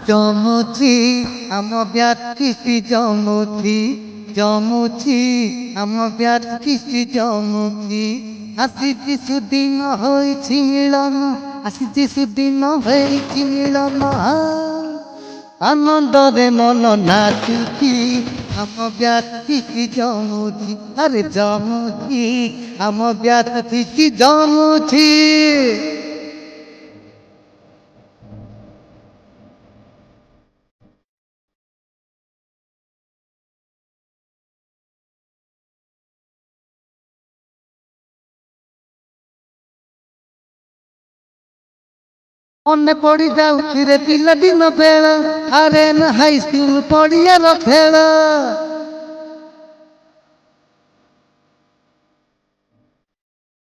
ଜମୁଛି ଆମ ବ୍ୟାଟିସି ଜମୁଛି ଆମ ବ୍ୟାଟିସି ଜମୁଛି ଆସିଛି ସୁଦିନ ହୋଇଛି ମିଳନ ଆସିଛି ସୁଦିନ ହୋଇଛି ମିଳନ ଆନନ୍ଦରେ ମନ ନାଚୁଛି ଆମ ବ୍ୟାଟିସି ଜମୁଛି ଆରେ ଜମୁଛି ଆମ ବ୍ୟାଟିସି ଜମୁଛି। ମନେ ପଡ଼ି ଯାଉଛି ରେ ପିଲାଦିନ ବେଳ ଆରେନ ହାଇସ୍କୁଲ ପଡ଼ିଆର ଖେଳ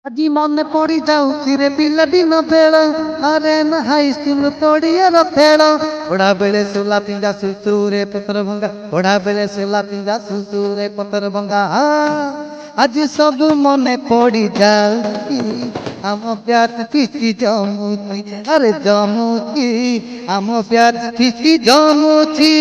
ଆଜି ମନେ ପଡ଼ି ଯାଉଛି ରେ ପିଲାଦିନ ବେଳ ଆରେନ ହାଇସ୍କୁଲ ପଡ଼ିଆର ଖେଳ ପଢ଼ା ବେଳେ ସୋଲା ପିଙ୍ଗା ସୁସୁରେ ପତର ଭଙ୍ଗା ପଢ଼ା ବେଳେ ସୋଲା ପିଙ୍ଗା ସୁସୁରେ ପତର ଭଙ୍ଗା ଆଜି ସବୁ ମନେ ପଡ଼ି ଯାଉଛି ଆମ ବ୍ୟାଟିସି ଜମୁଛି ଆରେ ଜମୁଛି ଆମ ବ୍ୟାଟିସି ଜମୁଛି।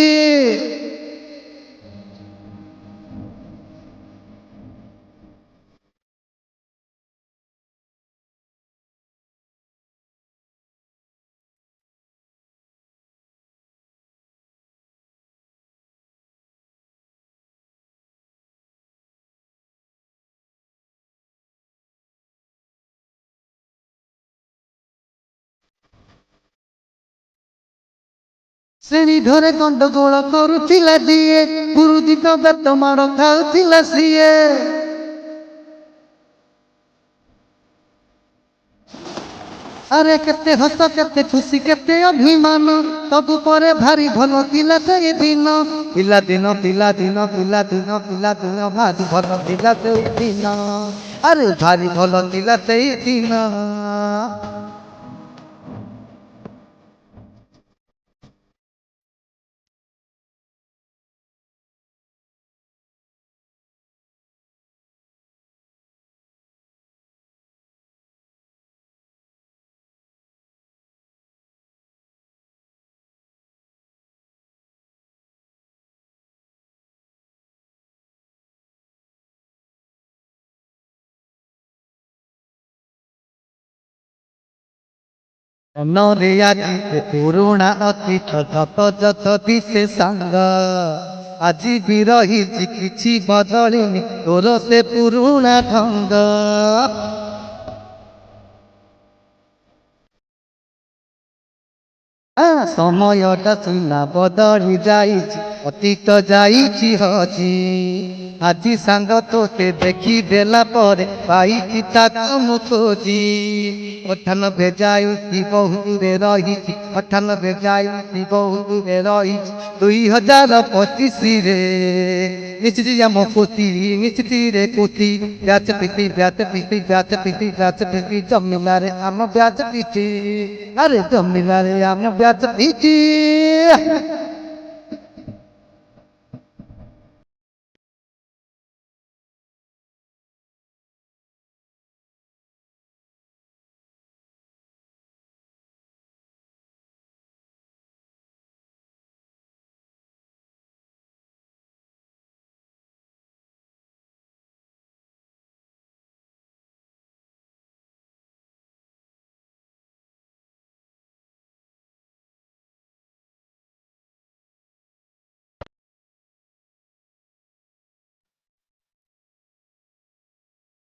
ଶ୍ରେଣୀ ଘରେ ଗଣ୍ଡଗୋଳ କରୁଥିଲା ଯିଏ ଗୁରୁଜୀଙ୍କ ବେତ ମାଡ଼ ଖାଉଥିଲା ସିଏ ଆରେ କେତେ ହସ କେତେ ଖୁସି କେତେ ଅଭିମାନ ସବୁ ପରେ ଭାରି ଭଲ ଥିଲା ସେ ଦିନ ପିଲାଦିନ ପିଲାଦିନ ପିଲାଦିନ ପିଲାଦିନ ଭାରି ଭଲ ଥିଲା ସେଇ ଦିନ ଆରେ ଭାରି ଭଲ ଥିଲା ସେଇ ଦିନ। ମନରେ ଆଜି ପୁରୁଣା ଅତୀତ ଯତ ଯତ ଦିଶେ ସାଙ୍ଗ ଆଜି ବି ରହିଛି କିଛି ବଦଳିନି ତୋର ସେ ପୁରୁଣା ଢଙ୍ଗ ସମୟଟା ସୁନା ବଦଳି ଯାଇଛି ଅତୀତ ଯାଇଛି ହଜି ଆଜି ସାଙ୍ଗ ତୋତେ ଦେଖି ଦେଲା ପରେ ପାଇଛି ତାକୁ ମୁଁ ଖୋଜି 98 ଯାଉଛି ବହୁରେ ରହିଛି 98 ଯାଉଛି ବହୁରେ ରହିଛି 2025ରେ ମିଶିଛି ଆମ କୋତି ମିଶିଛିରେ କୋତି ବ୍ୟାଚ ପିଟି ବ୍ୟାଚ ପିଟି ବ୍ୟାଚ ପିଟି ବ୍ୟାଚ ପିଟି ଜମିଲାରେ ଆମ ବ୍ୟାଚ ପିଟି ଆରେ ଜମିଲାରେ ଆମ ବ୍ୟାଚ ପିଟି।